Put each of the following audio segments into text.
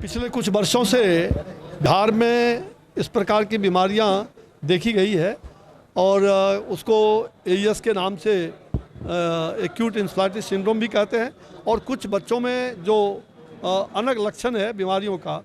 पिछले कुछ वर्षों से बिहार में इस प्रकार की बीमारियां देखी गई है और उसको एईएस के नाम से एक्यूट इंसेफेलाइटिस सिंड्रोम भी कहते हैं। और कुछ बच्चों में जो अलग लक्षण है बीमारियों का,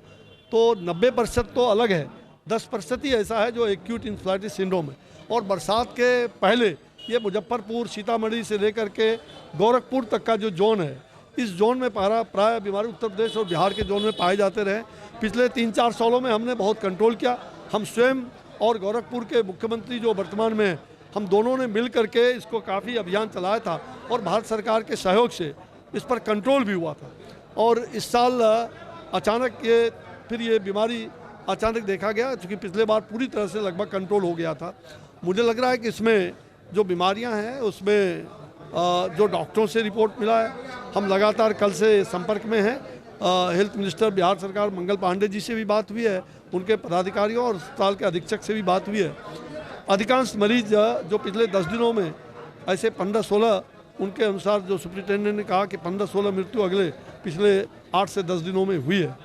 तो 90% तो अलग है, 10% ही ऐसा है जो एक्यूट इंसेफेलाइटिस सिंड्रोम है। और बरसात के पहले ये मुजफ्फरपुर, सीतामढ़ी से लेकर के गोरखपुर तक का जो जोन है, इस जोन में प्राय बीमारी उत्तर प्रदेश और बिहार के जोन में पाए जाते रहे। पिछले 3-4 सालों में हमने बहुत कंट्रोल किया। हम स्वयं और गोरखपुर के मुख्यमंत्री जो वर्तमान में, हम दोनों ने मिल करके इसको काफ़ी अभियान चलाया था और भारत सरकार के सहयोग से इस पर कंट्रोल भी हुआ था। और इस साल अचानक ये बीमारी अचानक देखा गया, क्योंकि पिछले बार पूरी तरह से लगभग कंट्रोल हो गया था। मुझे लग रहा है कि इसमें जो बीमारियां हैं उसमें जो डॉक्टरों से रिपोर्ट मिला है, हम लगातार कल से संपर्क में हैं। हेल्थ मिनिस्टर बिहार सरकार मंगल पांडे जी से भी बात हुई है, उनके पदाधिकारियों और अस्पताल के अधीक्षक से भी बात हुई है। अधिकांश मरीज जो पिछले 10 दिनों में ऐसे 15-16, उनके अनुसार जो सुप्रिंटेंडेंट ने कहा कि 15-16 मृत्यु अगले पिछले 8 से 10 दिनों में हुई है।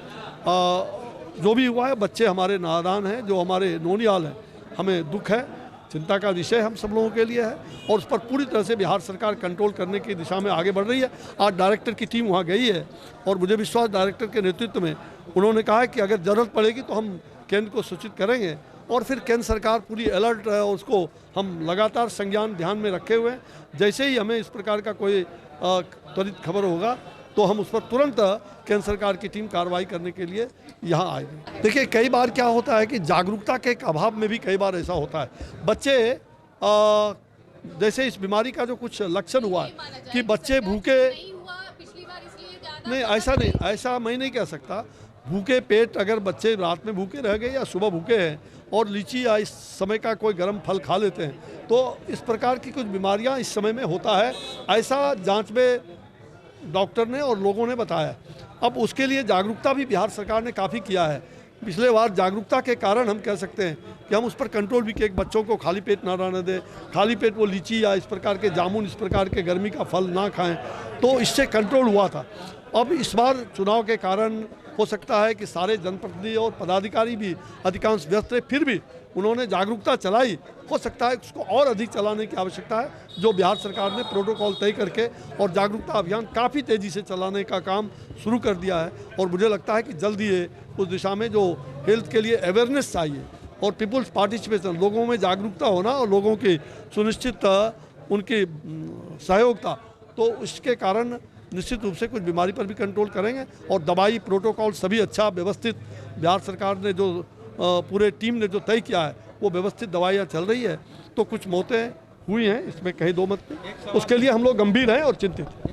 जो भी हुआ है, बच्चे हमारे नादान हैं, जो हमारे नौनियाल हैं, हमें दुख है, चिंता का विषय हम सब लोगों के लिए है और उस पर पूरी तरह से बिहार सरकार कंट्रोल करने की दिशा में आगे बढ़ रही है। आज डायरेक्टर की टीम वहाँ गई है और मुझे विश्वास डायरेक्टर के नेतृत्व में उन्होंने कहा है कि अगर ज़रूरत पड़ेगी तो हम केंद्र को सूचित करेंगे और फिर केंद्र सरकार पूरी अलर्ट है और उसको हम लगातार संज्ञान ध्यान में रखे हुए हैं। जैसे ही हमें इस प्रकार का कोई त्वरित खबर होगा तो हम उस पर तुरंत केंद्र सरकार की टीम कार्रवाई करने के लिए यहाँ आएगी। देखिए, कई बार क्या होता है कि जागरूकता के अभाव में भी कई बार ऐसा होता है। बच्चे जैसे इस बीमारी का जो कुछ लक्षण हुआ है कि बच्चे भूखे नहीं, ऐसा नहीं, ऐसा मैं नहीं कह सकता। भूखे पेट अगर बच्चे रात में भूखे रह गए या सुबह भूखे हैं और लीची या इस समय का कोई गर्म फल खा लेते हैं, तो इस प्रकार की कुछ बीमारियां इस समय में होता है, ऐसा जांच में डॉक्टर ने और लोगों ने बताया। अब उसके लिए जागरूकता भी बिहार सरकार ने काफ़ी किया है। पिछले बार जागरूकता के कारण हम कह सकते हैं कि हम उस पर कंट्रोल भी किए, बच्चों को खाली पेट ना रहने दें, खाली पेट वो लीची या इस प्रकार के जामुन, इस प्रकार के गर्मी का फल ना खाएं, तो इससे कंट्रोल हुआ था। अब इस बार चुनाव के कारण हो सकता है कि सारे जनप्रतिनिधि और पदाधिकारी भी अधिकांश व्यस्त रहे, फिर भी उन्होंने जागरूकता चलाई। हो सकता है उसको और अधिक चलाने की आवश्यकता है, जो बिहार सरकार ने प्रोटोकॉल तय करके और जागरूकता अभियान काफ़ी तेज़ी से चलाने का काम शुरू कर दिया है। और मुझे लगता है कि जल्द ही उस दिशा में जो हेल्थ के लिए अवेयरनेस चाहिए और पीपुल्स पार्टिसिपेशन, लोगों में जागरूकता होना और लोगों की सुनिश्चित उनकी सहयोगिता, तो इसके कारण निश्चित रूप से कुछ बीमारी पर भी कंट्रोल करेंगे। और दवाई प्रोटोकॉल सभी अच्छा व्यवस्थित, बिहार सरकार ने जो पूरे टीम ने जो तय किया है वो व्यवस्थित दवाइयाँ चल रही है। तो कुछ मौतें हुई हैं, इसमें कहीं दो मत नहीं, उसके लिए हम लोग गंभीर हैं और चिंतित हैं।